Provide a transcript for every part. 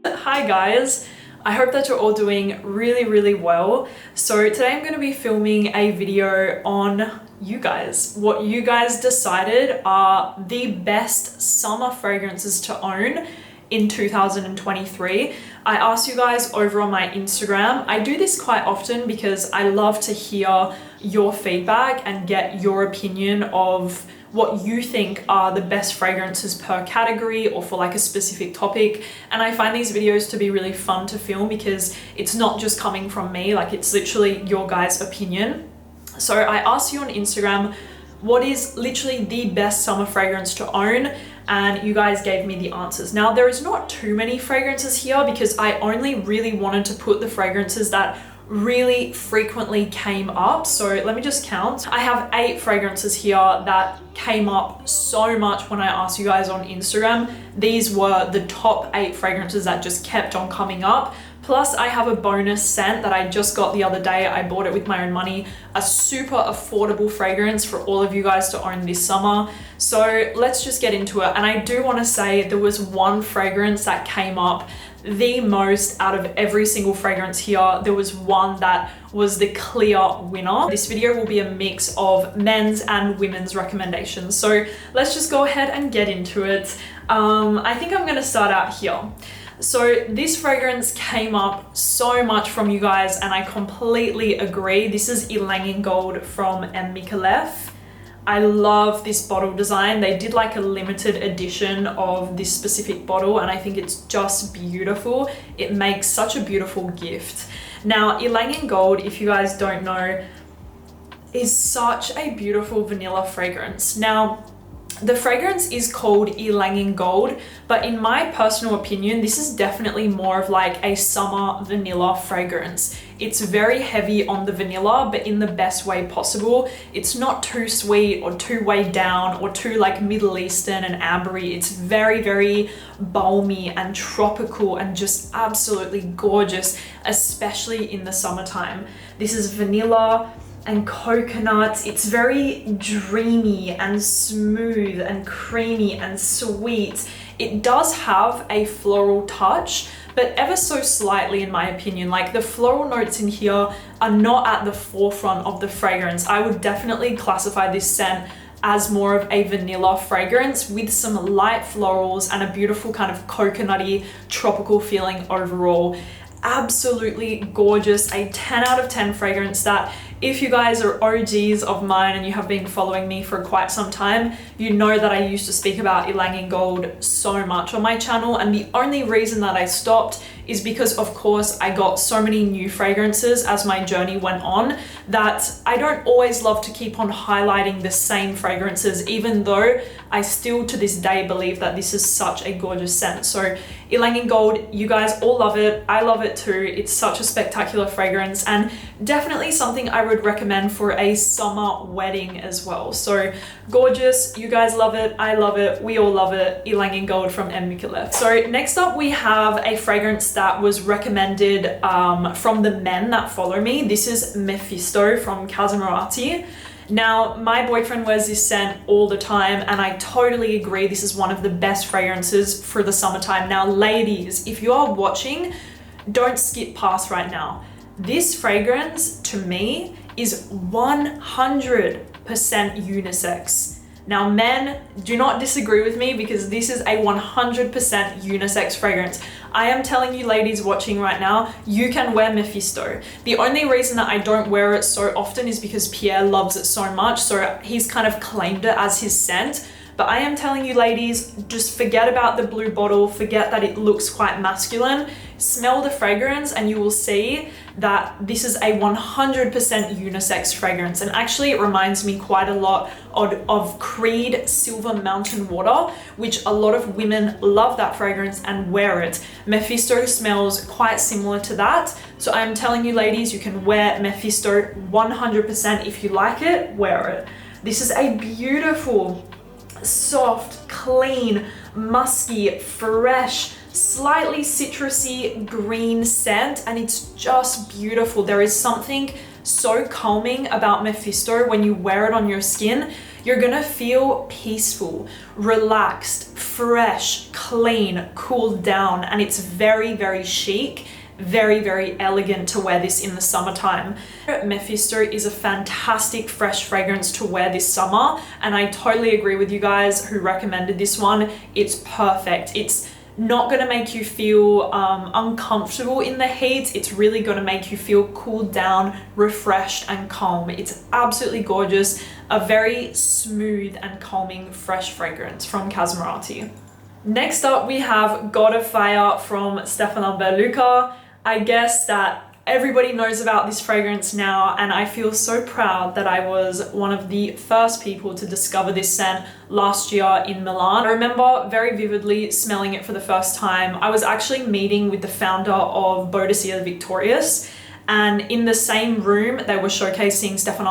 Hi guys, I hope that you're all doing really well. So today I'm going to be filming a video on you guys. What you guys decided are the best summer fragrances to own in 2023. I asked you guys over on my Instagram. I do this quite often because I love to hear your feedback and get your opinion of what you think are the best fragrances per category or for like a specific topic. And I find these videos to be really fun to film because it's not just coming from me, like it's literally your guys' opinion. So I asked you on Instagram, what is literally the best summer fragrance to own? And you guys gave me the answers. Now there is not too many fragrances here because I only really wanted to put the fragrances that really frequently came up. So let me just count. I have 8 fragrances here that came up so much when I asked you guys on Instagram. These were the top 8 fragrances that just kept on coming up. Plus I have a bonus scent that I just got the other day. I bought it with my own money, a super affordable fragrance for all of you guys to own this summer. So let's just get into it. And I do want to say there was one fragrance that came up the most out of every single fragrance here. There was one that was the clear winner. This video will be a mix of men's and women's recommendations. So let's just go ahead and get into it. I think I'm gonna start out here. So this fragrance came up so much from you guys and I completely agree. This is YLANG Gold from MEFISTO. I love this bottle design. They did like a limited edition of this specific bottle and I think it's just beautiful. It makes such a beautiful gift. Now, YLANG Gold, if you guys don't know, is such a beautiful vanilla fragrance. Now, the fragrance is called YLANG Gold, but in my personal opinion, this is definitely more of like a summer vanilla fragrance. It's very heavy on the vanilla, but in the best way possible. It's not too sweet or too weighed down or too like Middle Eastern and ambery. It's very balmy and tropical and just absolutely gorgeous, especially in the summertime. This is vanilla and coconut. It's very dreamy and smooth and creamy and sweet. It does have a floral touch, but ever so slightly in my opinion. Like the floral notes in here are not at the forefront of the fragrance. I would definitely classify this scent as more of a vanilla fragrance with some light florals and a beautiful kind of coconutty tropical feeling overall. Absolutely gorgeous, a 10 out of 10 fragrance that if you guys are OGs of mine and you have been following me for quite some time, you know that I used to speak about YLANG Gold so much on my channel, and the only reason that I stopped is because of course I got so many new fragrances as my journey went on that I don't always love to keep on highlighting the same fragrances, even though I still to this day believe that this is such a gorgeous scent. So YLANG Gold, you guys all love it. I love it too. It's such a spectacular fragrance and definitely something I would recommend for a summer wedding as well. So gorgeous, you guys love it, I love it, we all love it. YLANG Gold from MEFISTO. So next up we have a fragrance that was recommended from the men that follow me. This is MEFISTO from Casamorati. Now, my boyfriend wears this scent all the time and I totally agree. This is one of the best fragrances for the summertime. Now, ladies, if you are watching, don't skip past right now. This fragrance to me is 100% unisex. Now, men, do not disagree with me because this is a 100% unisex fragrance. I am telling you ladies watching right now, you can wear MEFISTO. The only reason that I don't wear it so often is because Pierre loves it so much, so he's kind of claimed it as his scent. But I am telling you ladies, just forget about the blue bottle, forget that it looks quite masculine. Smell the fragrance and you will see that this is a 100% unisex fragrance. And actually it reminds me quite a lot of Creed Silver Mountain Water, which a lot of women love that fragrance and wear it. MEFISTO smells quite similar to that. So I'm telling you ladies, you can wear MEFISTO 100%. If you like it, wear it. This is a beautiful, soft, clean, musky, fresh, slightly citrusy green scent, and it's just beautiful. There is something so calming about MEFISTO when you wear it on your skin. You're gonna feel peaceful, relaxed, fresh, clean, cooled down, and it's very, very chic, very, very elegant to wear this in the summertime. MEFISTO is a fantastic fresh fragrance to wear this summer, and I totally agree with you guys who recommended this one. It's perfect. It's not going to make you feel uncomfortable in the heat. It's really going to make you feel cooled down, refreshed and calm. It's absolutely gorgeous. A very smooth and calming fresh fragrance from Casuarati. Next up we have God of Fire from Stephane. I guess that everybody knows about this fragrance now, and I feel so proud that I was one of the first people to discover this scent last year in Milan. I remember very vividly smelling it for the first time. I was actually meeting with the founder of Boadicea Victorious, and in the same room they were showcasing Stephane,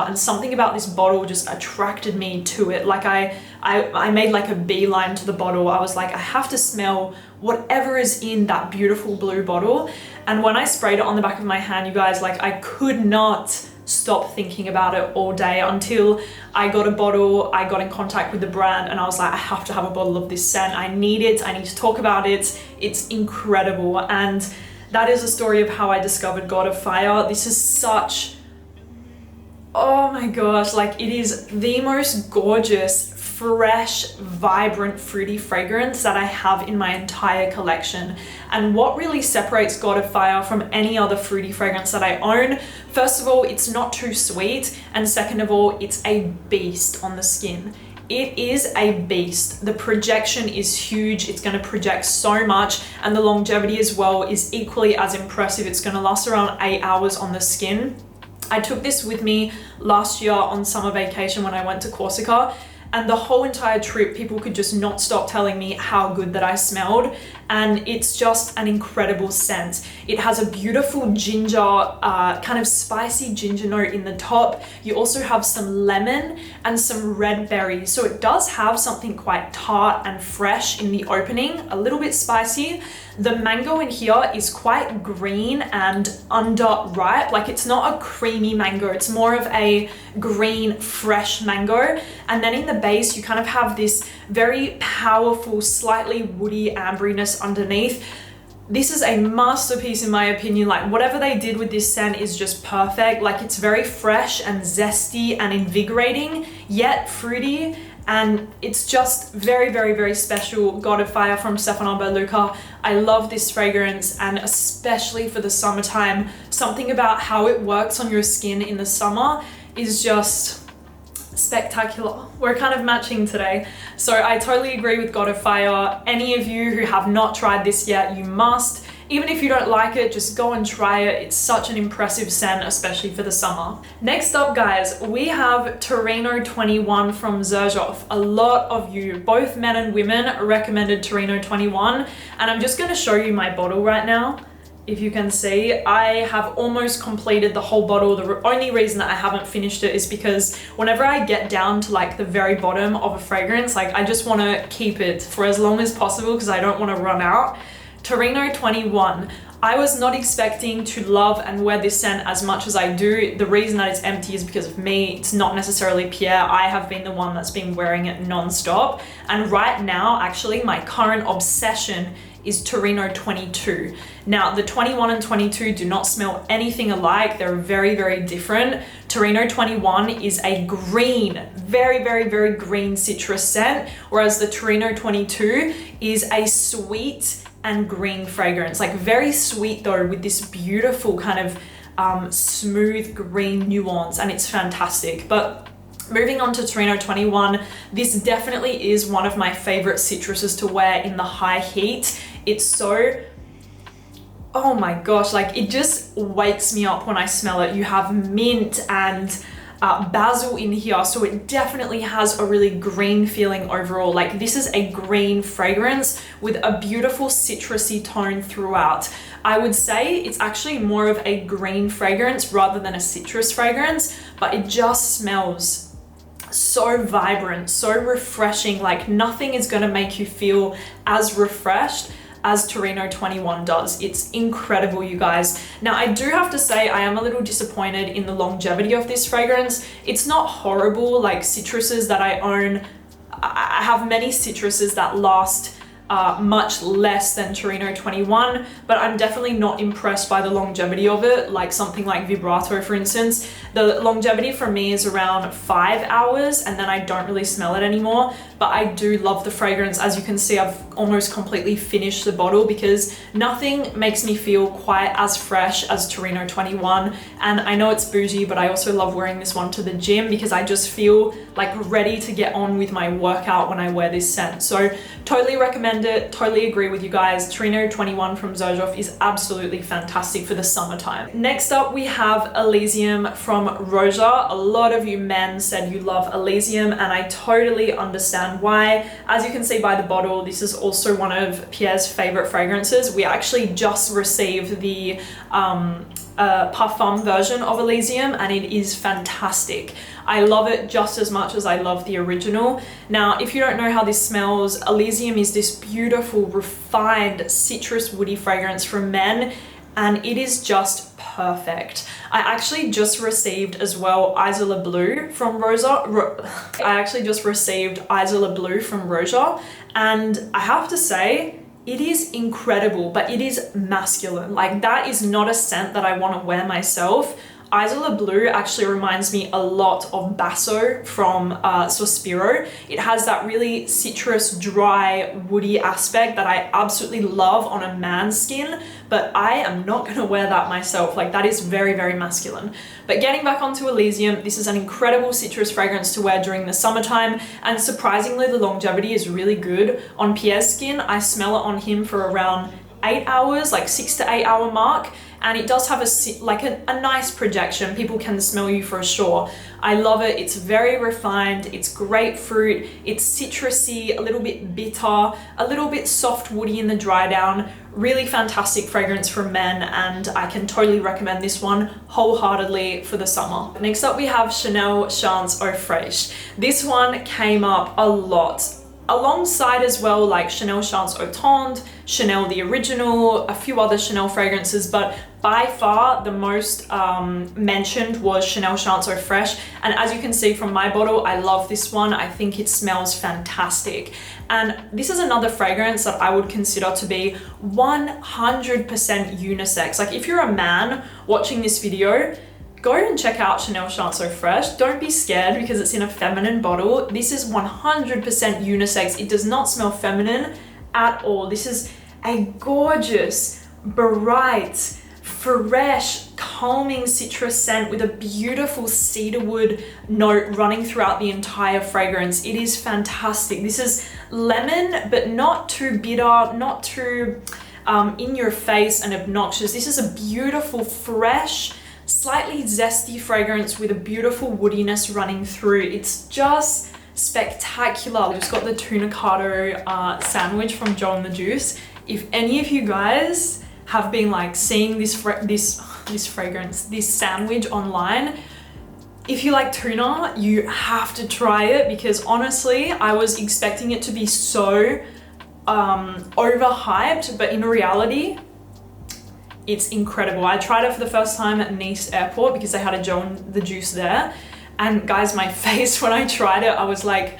and something about this bottle just attracted me to it. Like I made like a beeline to the bottle. I was like, I have to smell whatever is in that beautiful blue bottle. And when I sprayed it on the back of my hand, you guys, like I could not stop thinking about it all day until I got a bottle. I got in contact with the brand and I was like, I have to have a bottle of this scent. I need it. I need to talk about it. It's incredible. And that is the story of how I discovered God of Fire. This is such, oh my gosh, like it is the most gorgeous, fresh, vibrant, fruity fragrance that I have in my entire collection. And what really separates God of Fire from any other fruity fragrance that I own, first of all, it's not too sweet, and second of all, it's a beast on the skin. It is a beast. The projection is huge. It's going to project so much, and the longevity as well is equally as impressive. It's going to last around 8 hours on the skin. I took this with me last year on summer vacation when I went to Corsica, and the whole entire trip people could just not stop telling me how good that I smelled, and it's just an incredible scent. It has a beautiful ginger, kind of spicy ginger note in the top. You also have some lemon and some red berries, so it does have something quite tart and fresh in the opening, a little bit spicy. The mango in here is quite green and underripe, like it's not a creamy mango, it's more of a green fresh mango. And then in the base you kind of have this very powerful, slightly woody amberiness underneath. This is a masterpiece in my opinion. Like whatever they did with this scent is just perfect. Like it's very fresh and zesty and invigorating, yet fruity. And it's just very, very, very special. God of Fire from Stephane. I love this fragrance, and especially for the summertime, something about how it works on your skin in the summer is just spectacular. We're kind of matching today. So I totally agree with God of Fire. Any of you who have not tried this yet, you must. Even if you don't like it, just go and try it. It's such an impressive scent, especially for the summer. Next up, guys, we have Torino 21 from Xerjoff. A lot of you, both men and women, recommended Torino 21, and I'm just gonna show you my bottle right now. If you can see, I have almost completed the whole bottle. The only reason that I haven't finished it is because whenever I get down to like the very bottom of a fragrance, like I just wanna keep it for as long as possible because I don't wanna run out. Torino 21. I was not expecting to love and wear this scent as much as I do. The reason that it's empty is because of me. It's not necessarily Pierre. I have been the one that's been wearing it non-stop. And right now, actually, my current obsession is Torino 22. Now, the 21 and 22 do not smell anything alike. They're very, very different. Torino 21 is a green, very, very, very green citrus scent, whereas the Torino 22 is a sweet and green fragrance, like very sweet though, with this beautiful kind of smooth green nuance, and it's fantastic. But moving on to Torino 21, this definitely is one of my favorite citruses to wear in the high heat. It's so, oh my gosh, like it just wakes me up when I smell it. You have mint and basil in here, so it definitely has a really green feeling overall. Like this is a green fragrance with a beautiful citrusy tone throughout. I would say it's actually more of a green fragrance rather than a citrus fragrance, but it just smells so vibrant, so refreshing. Like nothing is going to make you feel as refreshed as Torino 21 does. It's incredible, you guys. Now, I do have to say I am a little disappointed in the longevity of this fragrance. It's not horrible like citruses that I own I have many citruses that last much less than Torino 21, but I'm definitely not impressed by the longevity of it, like something like Vibrato, for instance. The longevity for me is around 5 hours, and then I don't really smell it anymore, but I do love the fragrance. As you can see, I've almost completely finished the bottle because nothing makes me feel quite as fresh as Torino 21. And I know it's bougie, but I also love wearing this one to the gym because I just feel like ready to get on with my workout when I wear this scent. So totally recommend it, totally agree with you guys. Torino 21 from Xerjoff is absolutely fantastic for the summertime. Next up, we have Elysium from Roja. A lot of you men said you love Elysium, and I totally understand why. As you can see by the bottle, this is also one of Pierre's favorite fragrances. We actually just received the parfum version of Elysium, and it is fantastic. I love it just as much as I love the original. Now, if you don't know how this smells, Elysium is this beautiful, refined, citrus woody fragrance for men, and it is just perfect. I actually just received as well Isola Blue from Roja. I actually just received Isola Blue from Roja, and I have to say, it is incredible, but it is masculine. Like, that is not a scent that I want to wear myself. Isola Blue actually reminds me a lot of Basso from Sospiro. It has that really citrus, dry, woody aspect that I absolutely love on a man's skin, but I am not going to wear that myself. Like, that is very, very masculine. But getting back onto Elysium, this is an incredible citrus fragrance to wear during the summertime, and surprisingly, the longevity is really good. On Pierre's skin, I smell it on him for around 8 hours, like 6 to 8 hour mark. And it does have a nice projection. People can smell you for sure. I love it. It's very refined. It's grapefruit. It's citrusy, a little bit bitter, a little bit soft woody in the dry down. Really fantastic fragrance for men, and I can totally recommend this one wholeheartedly for the summer. Next up, we have Chanel Chance Eau Fraiche. This one came up a lot, alongside as well like Chanel Chance Eau Tendre, Chanel the original, a few other Chanel fragrances, but by far the most mentioned was Chanel Chance Eau Fraiche. And as you can see from my bottle, I love this one. I think it smells fantastic. And this is another fragrance that I would consider to be 100% unisex. Like, if you're a man watching this video, go and check out Chanel Chance Eau Fraiche. Don't be scared because it's in a feminine bottle. This is 100% unisex. It does not smell feminine at all. This is a gorgeous, bright, fresh, calming citrus scent with a beautiful cedarwood note running throughout the entire fragrance. It is fantastic. This is lemon, but not too bitter, not too in your face and obnoxious. This is a beautiful, fresh, slightly zesty fragrance with a beautiful woodiness running through. It's just spectacular. I just got the tuna cardo sandwich from Joe and the Juice. If any of you guys have been like seeing this fragrance, this sandwich online, if you like tuna, you have to try it, because honestly, I was expecting it to be so overhyped, but in reality, it's incredible. I tried it for the first time at Nice airport because they had a Joe and the Juice there. And guys, my face when I tried it, I was like,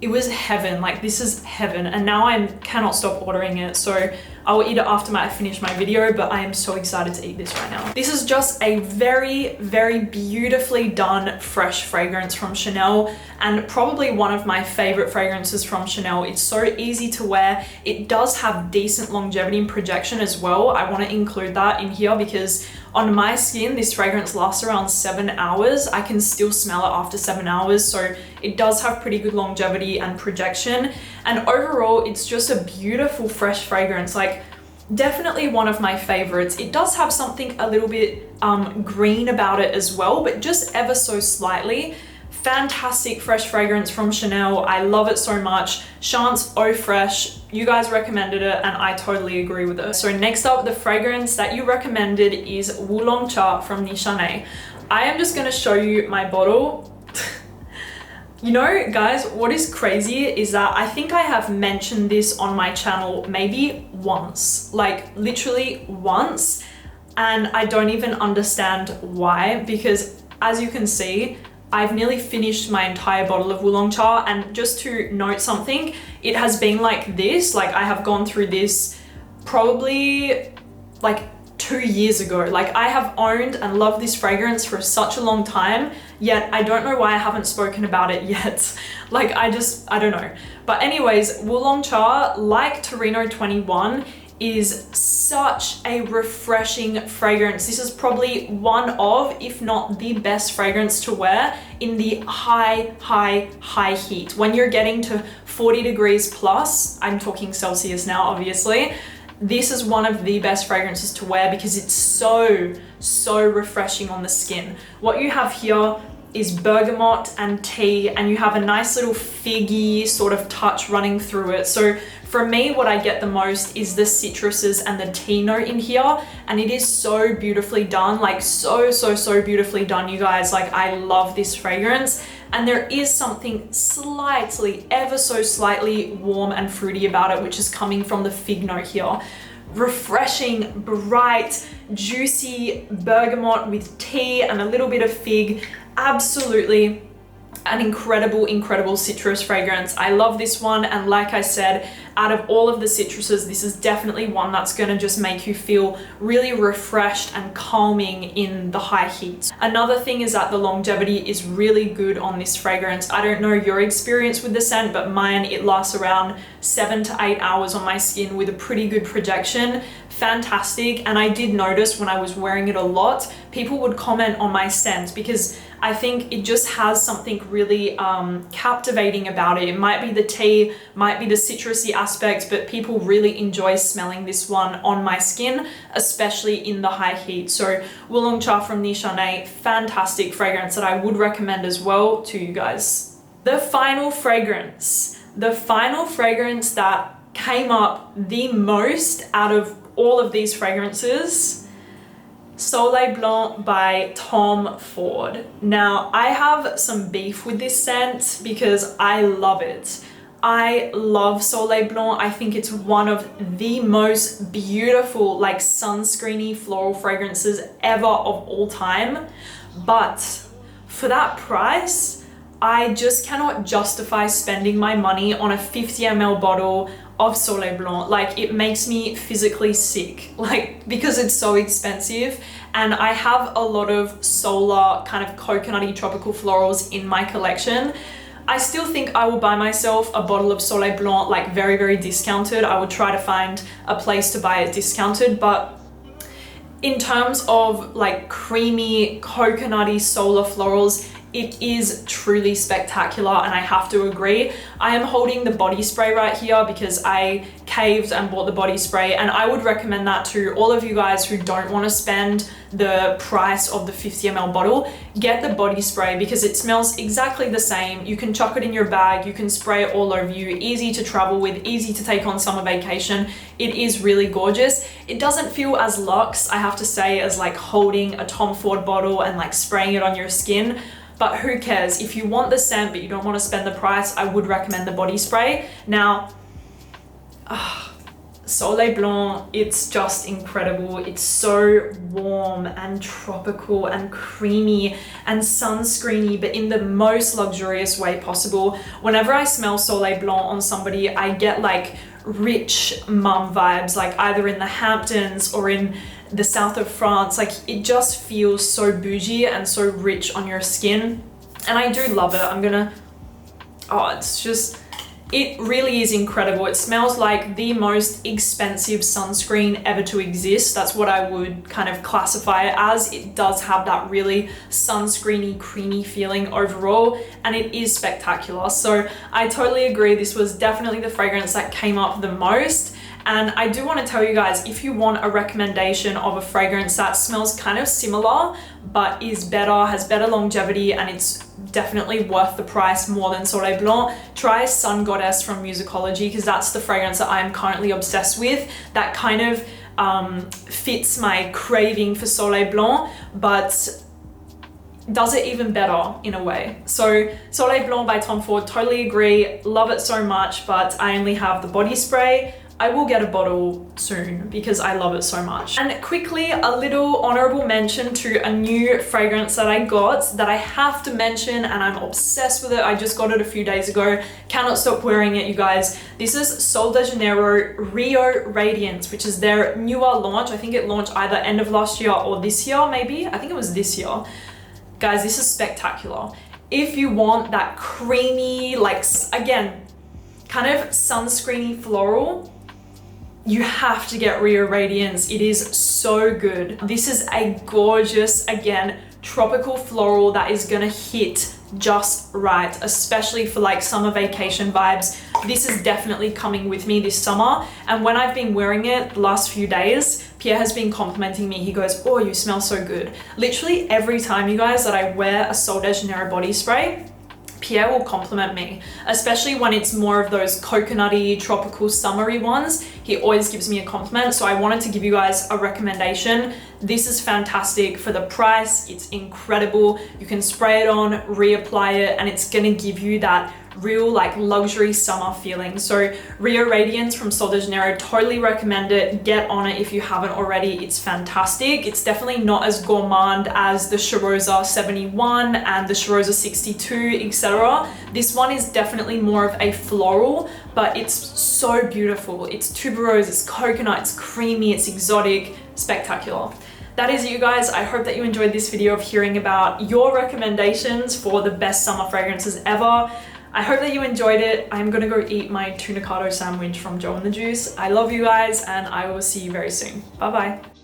it was heaven. Like, this is heaven. And now I cannot stop ordering it. So I will eat it after I finish my video, but I am so excited to eat this right now. This is just a very, very beautifully done fresh fragrance from Chanel, and probably one of my favorite fragrances from Chanel. It's so easy to wear. It does have decent longevity and projection as well. I want to include that in here because on my skin, this fragrance lasts around 7 hours. I can still smell it after 7 hours. So it does have pretty good longevity and projection. And overall, it's just a beautiful, fresh fragrance. Like, definitely one of my favorites. It does have something a little bit green about it as well, but just ever so slightly. Fantastic fresh fragrance from Chanel. I love it so much. Chance Eau Fraiche, you guys recommended it and I totally agree with it. So next up, the fragrance that you recommended is Oolong Cha from Nishane. I am just gonna show you my bottle. You know, guys, what is crazy is that I think I have mentioned this on my channel maybe once, like literally once, and I don't even understand why, because as you can see, I've nearly finished my entire bottle of Oolong Cha, and just to note something, it has been like this, like I have gone through this probably like 2 years ago. Like I have owned and loved this fragrance for such a long time, yet I don't know why I haven't spoken about it yet. Like I don't know. But anyways, Oolong Cha, like Torino 21, is such a refreshing fragrance. This is probably one of, if not the best fragrance to wear in the high heat. When you're getting to 40 degrees plus, I'm talking Celsius now, obviously, this is one of the best fragrances to wear because it's so refreshing on the skin. What you have here is bergamot and tea, and you have a nice little figgy sort of touch running through it. So for me, what I get the most is the citruses and the tea note in here, and it is so beautifully done, like so beautifully done, you guys. Like I love this fragrance, and there is something slightly, ever so slightly warm and fruity about it, which is coming from the fig note here. Refreshing, bright, juicy bergamot with tea and a little bit of fig. Absolutely an incredible citrus fragrance. I love this one, and like I said, out of all of the citruses, this is definitely one that's gonna just make you feel really refreshed and calming in the high heat. Another thing is that the longevity is really good on this fragrance. I don't know your experience with the scent, but mine, it lasts around 7 to 8 hours on my skin with a pretty good projection. Fantastic. And I did notice when I was wearing it a lot, people would comment on my scent because I think it just has something really captivating about it. It might be the tea, might be the citrusy aspect, but people really enjoy smelling this one on my skin, especially in the high heat. So Oolong Cha from Nichane, fantastic fragrance that I would recommend as well to you guys. The final fragrance that came up the most out of all of these fragrances, Soleil Blanc by Tom Ford. Now, I have some beef with this scent because I love it. I love Soleil Blanc. I think it's one of the most beautiful, like sunscreeny floral fragrances ever of all time. But for that price, I just cannot justify spending my money on a 50 ml bottle of Soleil Blanc. Like, it makes me physically sick, like, because it's so expensive. And I have a lot of solar kind of coconutty tropical florals in my collection. I still think I will buy myself a bottle of Soleil Blanc, like very discounted. I would try to find a place to buy it discounted, but in terms of like creamy coconutty solar florals, it is truly spectacular, and I have to agree. I am holding the body spray right here because I caved and bought the body spray, and I would recommend that to all of you guys who don't want to spend the price of the 50 ml bottle. Get the body spray because it smells exactly the same. You can chuck it in your bag, you can spray it all over you, easy to travel with, easy to take on summer vacation. It is really gorgeous. It doesn't feel as luxe, I have to say, as like holding a Tom Ford bottle and like spraying it on your skin. But who cares? If you want the scent but you don't want to spend the price, I would recommend the body spray. Now, Soleil Blanc, it's just incredible. It's so warm and tropical and creamy and sunscreeny, but in the most luxurious way possible. Whenever I smell Soleil Blanc on somebody, I get like rich mum vibes, like either in the Hamptons or in the south of France. Like, it just feels so bougie and so rich on your skin, and I do love it. It's just, it really is incredible. It smells like the most expensive sunscreen ever to exist. That's what I would kind of classify it as. It does have that really sunscreeny, creamy feeling overall, and it is spectacular. So I totally agree. This was definitely the fragrance that came up the most. And I do want to tell you guys, if you want a recommendation of a fragrance that smells kind of similar, but is better, has better longevity, and it's definitely worth the price more than Soleil Blanc, try Sun Goddess from Musicology, because that's the fragrance that I'm currently obsessed with. That kind of fits my craving for Soleil Blanc, but does it even better in a way. So Soleil Blanc by Tom Ford, totally agree, love it so much, but I only have the body spray. I will get a bottle soon because I love it so much. And quickly, a little honorable mention to a new fragrance that I got that I have to mention, and I'm obsessed with it. I just got it a few days ago. Cannot stop wearing it, you guys. This is Sol de Janeiro Rio Radiance, which is their newer launch. I think it launched either end of last year or this year, maybe. I think it was this year. Guys, this is spectacular. If you want that creamy, like, again, kind of sunscreeny floral, you have to get Rio Radiance. It is so good. This is a gorgeous, again, tropical floral that is gonna hit just right, especially for like summer vacation vibes. This is definitely coming with me this summer. And when I've been wearing it the last few days, Pierre has been complimenting me. He goes, oh, you smell so good. Literally every time, you guys, that I wear a Sol de Janeiro body spray, Pierre will compliment me, especially when it's more of those coconutty, tropical, summery ones. He always gives me a compliment. So I wanted to give you guys a recommendation. This is fantastic for the price. It's incredible. You can spray it on, reapply it, and it's gonna give you that real like luxury summer feeling. So Rio Radiance from Sol de Janeiro, totally recommend it. Get on it if you haven't already. It's fantastic. It's definitely not as gourmand as the Charosa 71 and the Charosa 62, etc. This one is definitely more of a floral, but it's so beautiful. It's tuberose, it's coconut, it's creamy, it's exotic, spectacular. That is it, you guys. I hope that you enjoyed this video of hearing about your recommendations for the best summer fragrances ever. I hope that you enjoyed it. I'm gonna go eat my tunicado sandwich from Joe and the Juice. I love you guys, and I will see you very soon. Bye bye.